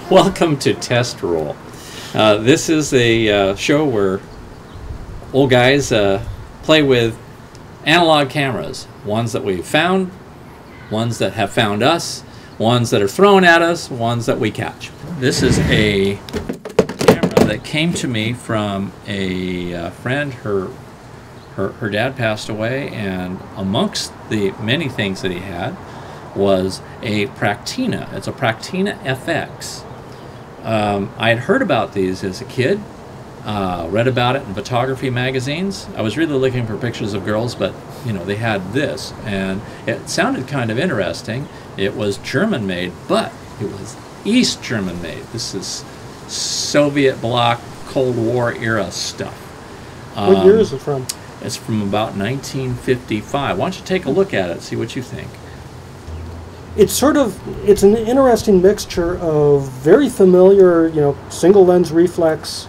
Welcome to Test Roll. This is a show where old guys play with analog cameras. Ones that we found, ones that have found us, ones that are thrown at us, ones that we catch. This is a camera that came to me from a friend. Her dad passed away, and amongst the many things that he had was a Praktina. It's a Praktina FX. I had heard about these as a kid, read about it in photography magazines. I was really looking for pictures of girls, but you know, they had this, and it sounded kind of interesting. It was German made, but it was East German made. This is Soviet bloc, Cold War era stuff. What year is it from? It's from about 1955. Why don't you take a look at it, see what you think. It's an interesting mixture of very familiar, you know, single lens reflex,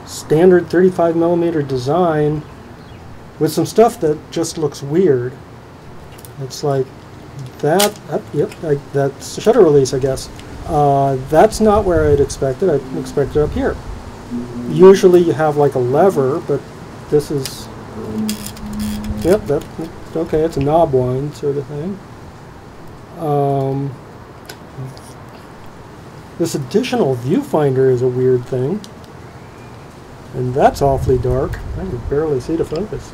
standard 35mm design, with some stuff that just looks weird. It's like that, yep, that's a shutter release, I guess. That's not where I'd expect it. I'd expect it up here. Usually you have like a lever, but this is, yep, okay, it's a knob wind sort of thing. This additional viewfinder is a weird thing, and that's awfully dark. I can barely see the focus.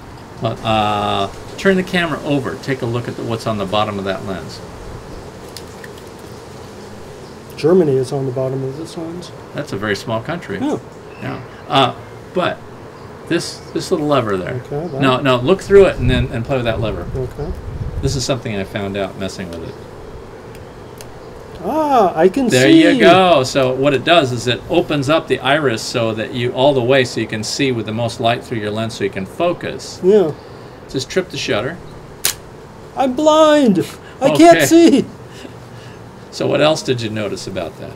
Turn the camera over. Take a look at what's on the bottom of that lens. Germany is on the bottom of this lens. That's a very small country. Yeah. Yeah. But this little lever there. Okay. No, look through it and play with that lever. Okay. This is something I found out messing with it. Ah, I can see. There you go. So what it does is it opens up the iris so that you all the way, so you can see with the most light through your lens, so you can focus. Yeah. Just trip the shutter. I'm blind. I Okay. can't see. So what else did you notice about that?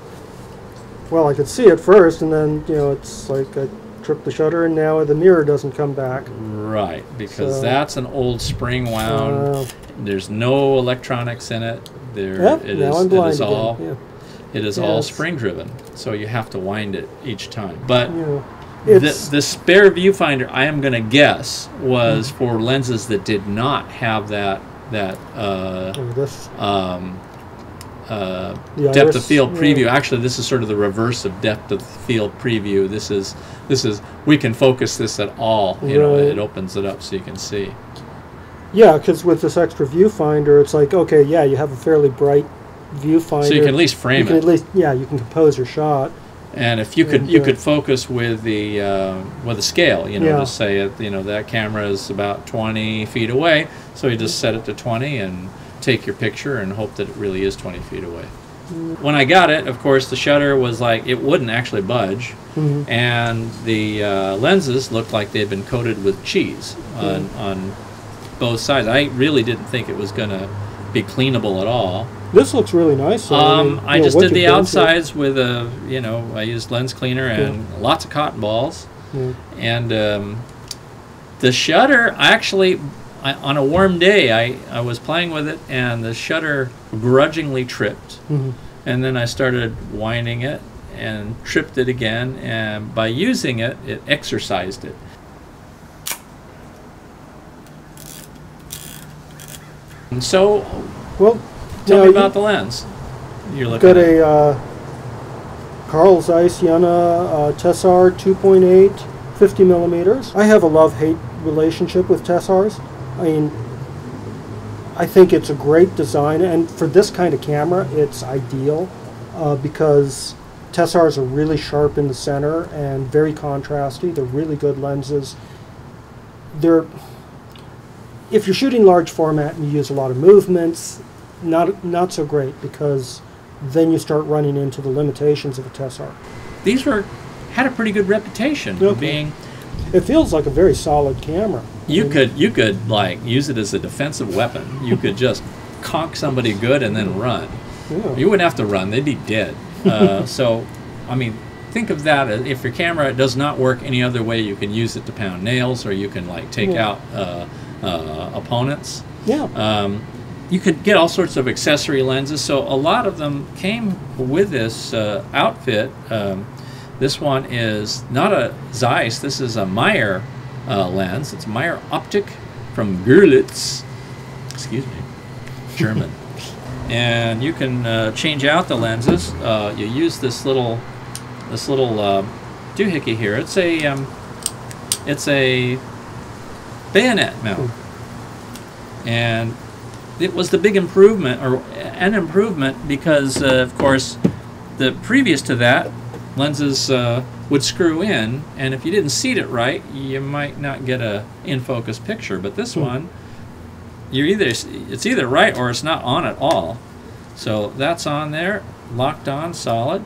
Well, I could see it first, and then, you know, it's like I tripped the shutter, and now the mirror doesn't come back. Right, because that's an old spring wound. There's no electronics in it. Yep, now I'm blind again. It is all spring driven, so you have to wind it each time. But yeah. the spare viewfinder, I am going to guess, was for lenses that did not have that depth of field preview. Actually, this is sort of the reverse of depth of field preview. This is we can focus this at all. You know, it opens it up so you can see. Yeah, because with this extra viewfinder, it's like, okay, yeah, you have a fairly bright viewfinder. So you can at least frame it. You can at least, yeah, you can compose your shot. And if you could focus with the scale, you know, just say it, you know, that camera is about 20 feet away, so you just set it to 20 and take your picture and hope that it really is 20 feet away. When I got it, of course, the shutter was like, it wouldn't actually budge, and the lenses looked like they'd been coated with cheese on both sides. I really didn't think it was going to be cleanable at all. This looks really nice. I just did the outsides with a, you know, I used lens cleaner and lots of cotton balls. And the shutter, on a warm day, I was playing with it, and the shutter grudgingly tripped. And then I started winding it and tripped it again, and by using it, it exercised it. And so, well, tell me about the lens you're looking at. Got a Carl Zeiss Jena Tessar 2.8, 50 millimeters. I have a love-hate relationship with Tessars. I mean, I think it's a great design, and for this kind of camera, it's ideal because Tessars are really sharp in the center and very contrasty. They're really good lenses. If you're shooting large format and you use a lot of movements, not so great, because then you start running into the limitations of a Tessar. These had a pretty good reputation for being. It feels like a very solid camera. You could like use it as a defensive weapon. You could just conk somebody good and then run. Yeah. You wouldn't have to run; they'd be dead. So, I mean, think of that as if your camera does not work any other way. You can use it to pound nails, or you can like take out opponents. Yeah. you could get all sorts of accessory lenses. So a lot of them came with this outfit. This one is not a Zeiss. This is a Meyer lens. It's Meyer Optik from Görlitz. Excuse me, German. And you can change out the lenses. You use this little doohickey here. It's a bayonet mount, and it was the big improvement, or an improvement, because of course the previous to that lenses would screw in, and if you didn't seat it right, you might not get a in focus picture. But this one, it's either right or it's not on at all. So that's on there, locked on, solid.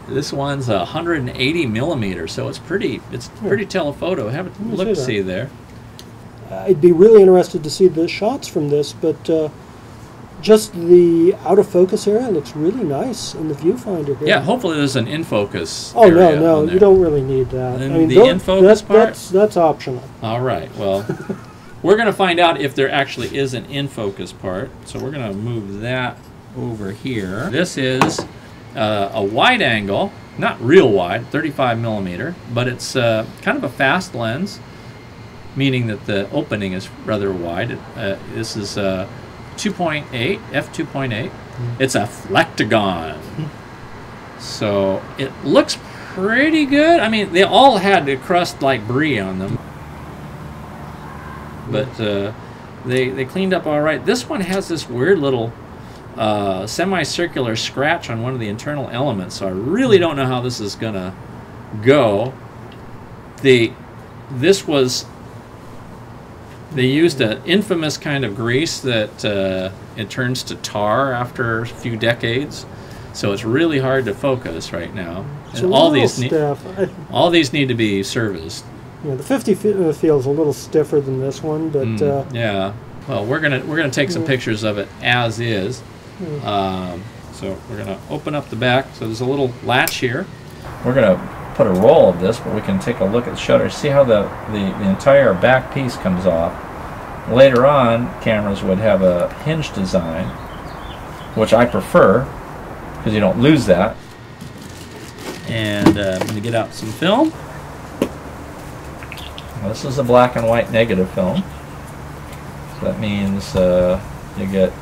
This one's 180 millimeters, so it's pretty telephoto. Have a look, see there. I'd be really interested to see the shots from this, but just the out of focus area looks really nice in the viewfinder here. Yeah, hopefully there's an in focus. Oh no, you don't really need that. And I mean, the in focus part, that's optional. All right, well, we're going to find out if there actually is an in focus part. So we're going to move that over here. This is a wide angle, not real wide, 35 millimeter, but it's kind of a fast lens, meaning that the opening is rather wide. This is 2.8, f2.8. It's a Flectagon. So it looks pretty good. I mean, they all had the crust like brie on them, but they cleaned up all right. This one has this weird little semicircular scratch on one of the internal elements, so I really don't know how this is gonna go. They used an infamous kind of grease that it turns to tar after a few decades, so it's really hard to focus right now. And all these need to be serviced. Yeah, the 50 feels a little stiffer than this one, but yeah. Well, we're gonna take some pictures of it as is. So we're gonna open up the back. So there's a little latch here. We're gonna put a roll of this, but we can take a look at the shutter. See how the entire back piece comes off. Later on, cameras would have a hinge design, which I prefer because you don't lose that. And I'm going to get out some film. Now, this is a black and white negative film. So that means you get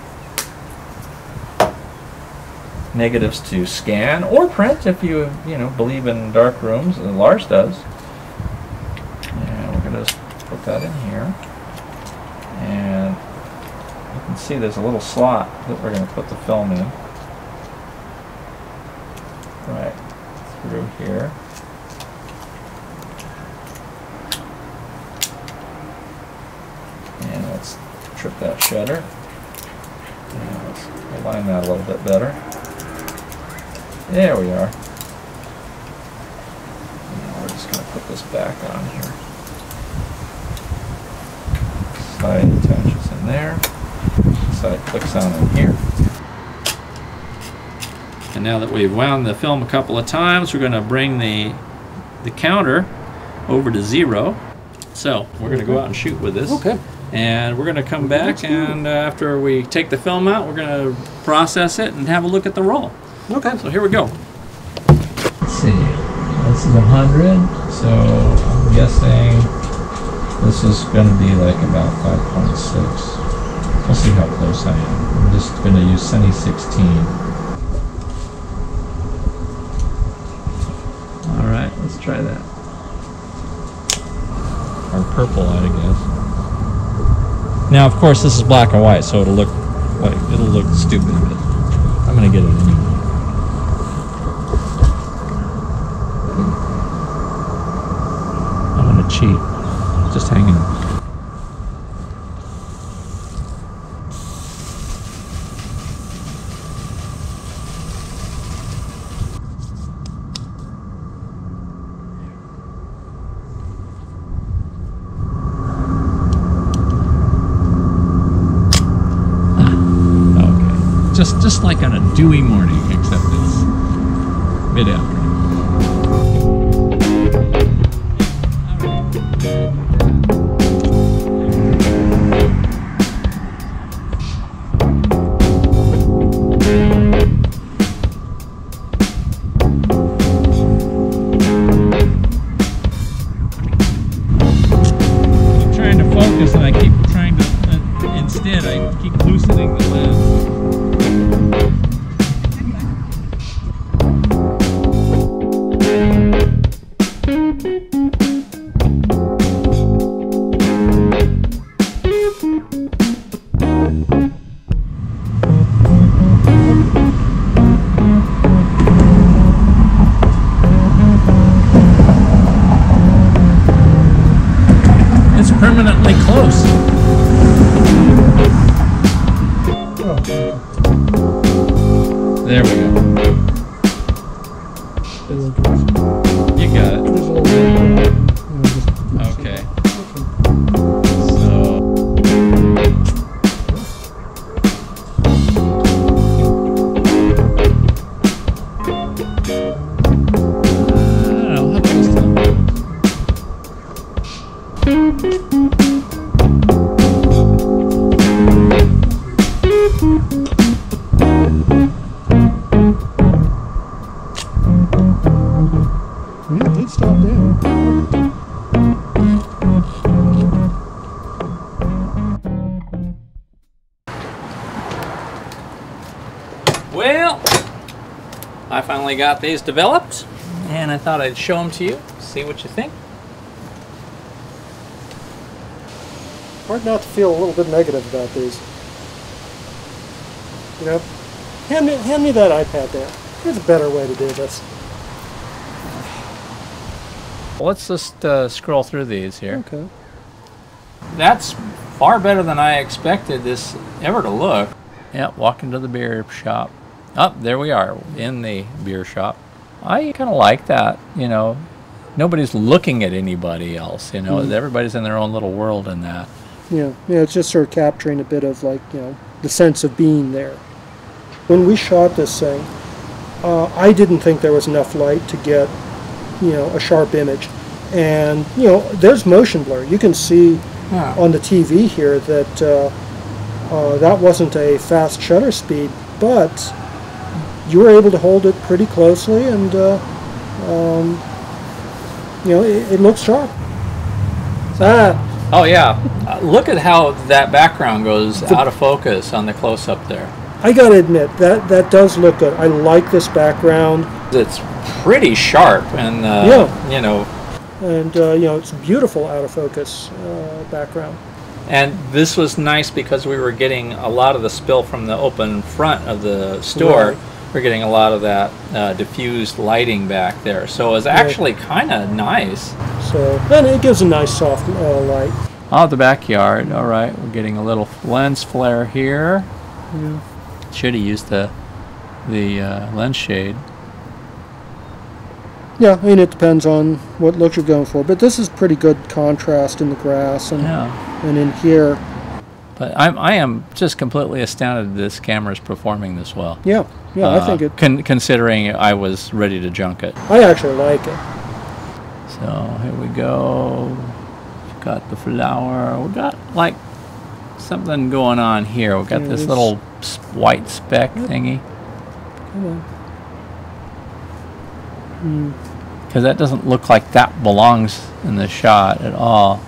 negatives to scan or print if you believe in dark rooms. Lars does. And we're going to just put that in here. And you can see there's a little slot that we're going to put the film in. Right through here. And let's trip that shutter. And let's align that a little bit better. There we are. Now we're just going to put this back on here. Side attaches in there. Side clicks on in here. And now that we've wound the film a couple of times, we're going to bring the counter over to 0. So we're going to go out and shoot with this. Okay. And we're going to come back, and after we take the film out, we're going to process it and have a look at the roll. Okay. So here we go. Let's see. This is 100, so I'm guessing this is going to be like about 5.6. We'll see how close I am. I'm just going to use Sunny 16. Alright, let's try that. Or purple light, I guess. Now, of course, this is black and white, so it'll look stupid, but I'm going to get it anyway. I'm going to cheat. Just hang on. Just like on a dewy morning, except it's mid-afternoon. in, I keep loosening the lens. It's permanently close. There we go. You got it. Okay. So. I don't know, how close to Yeah, it did stop down. Well, I finally got these developed, and I thought I'd show them to you, see what you think. Hard not to feel a little bit negative about these. You know, hand me that iPad there. There's a better way to do this. Let's just scroll through these here. Okay. That's far better than I expected this ever to look. Yep, walk into the beer shop. Oh, there we are, in the beer shop. I kind of like that, you know. Nobody's looking at anybody else, you know. Everybody's in their own little world in that. Yeah, it's just sort of capturing a bit of, like, you know, the sense of being there. When we shot this thing, I didn't think there was enough light to get, you know, a sharp image. And, you know, there's motion blur. You can see on the TV here that that wasn't a fast shutter speed, but you were able to hold it pretty closely, and, you know, it looks sharp. Oh yeah, look at how that background goes out of focus on the close-up there. I gotta admit, that does look good. I like this background. It's pretty sharp, and you know. And you know, it's beautiful out of focus background. And this was nice because we were getting a lot of the spill from the open front of the store. Right. We're getting a lot of that diffused lighting back there, so it was actually kind of nice. So, and it gives a nice soft light. Oh, the backyard. All right, we're getting a little lens flare here. Yeah. Should have used the lens shade. Yeah, I mean, it depends on what look you're going for, but this is pretty good contrast in the grass and in here. But I am just completely astounded this camera is performing this well. Yeah, I think it. Considering I was ready to junk it. I actually like it. So here we go. Got the flower. We got like something going on here. We got this little white speck thingy. Come on. Because that doesn't look like that belongs in the shot at all.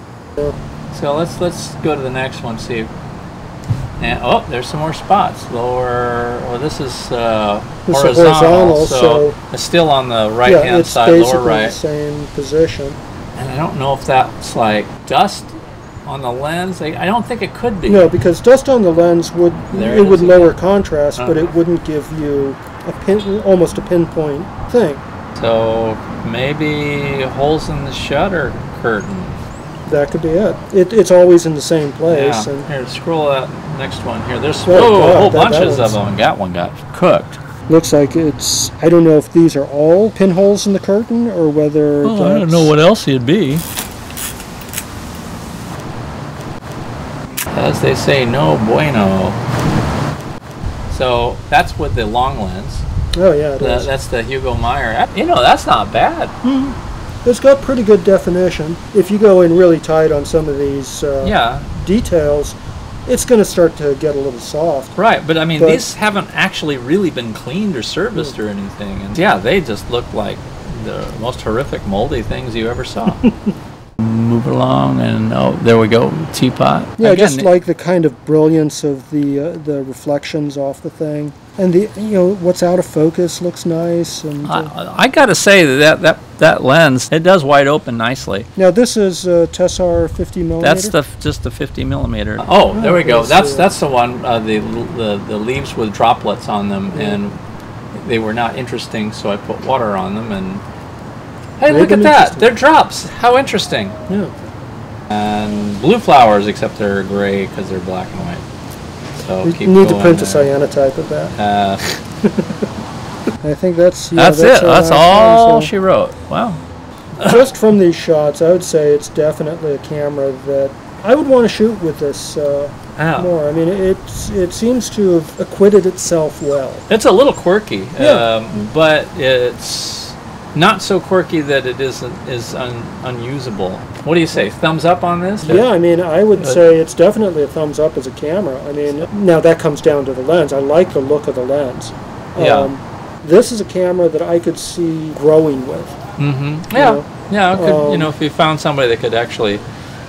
So let's go to the next one. See. And oh, there's some more spots. Lower. Well, this is horizontal, so it's still on the right-hand side, lower right. It's basically the same position. And I don't know if that's like dust on the lens. I don't think it could be. No, because dust on the lens would lower contrast, but it wouldn't give you almost a pinpoint thing. So maybe holes in the shutter curtain. That could be it. It's always in the same place. Yeah. And here, scroll that next one here. There's God, whole bunches of them. That one got cooked. Looks like it's. I don't know if these are all pinholes in the curtain or whether. Well, I don't know what else it'd be. As they say, no bueno. So that's with the long lens. Oh yeah, it is. That's the Hugo Meyer. You know, that's not bad. It's got pretty good definition. If you go in really tight on some of these details, it's going to start to get a little soft. Right, but I mean, these haven't actually really been cleaned or serviced or anything. And yeah, they just look like the most horrific moldy things you ever saw. move along, and oh, there we go, teapot. Yeah, Again, just like the kind of brilliance of the reflections off the thing, and the what's out of focus looks nice. And I got to say that lens, it does wide open nicely. now this is Tessar 50 millimeter. That's just the 50 millimeter. Oh, there we go. That's the one. The leaves with droplets on them, and they were not interesting, so I put water on them. And hey, look at that! They're drops. How interesting. Yeah. And blue flowers, except they're gray because they're black and white. So You keep need to going print a there. cyanotype of that. I think that's That's it. it. That's all she wrote. Wow. Just from these shots, I would say it's definitely a camera that I would want to shoot with this more. I mean, it seems to have acquitted itself well. It's a little quirky, Yeah. but it's not so quirky that it is unusable. What do you say? Thumbs up on this? Yeah, I mean, I would say it's definitely a thumbs up as a camera. I mean, now that comes down to the lens. I like the look of the lens. Yeah. This is a camera that I could see growing with. Mm-hmm. You know? Yeah. It could, if you found somebody that could actually,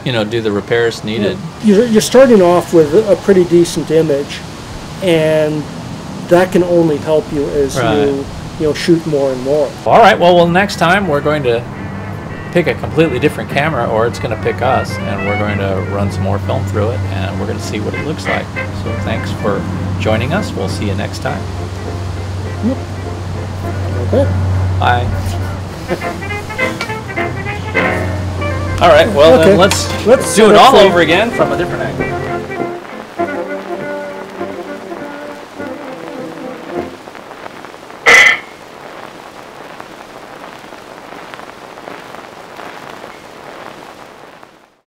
do the repairs needed. You're starting off with a pretty decent image, and that can only help you as you shoot more and more. All right. Well, next time we're going to pick a completely different camera, or it's going to pick us, and we're going to run some more film through it, and we're going to see what it looks like. So thanks for joining us. We'll see you next time. Yep. Okay. Bye. All right. Well, then let's do it all over again from a different angle.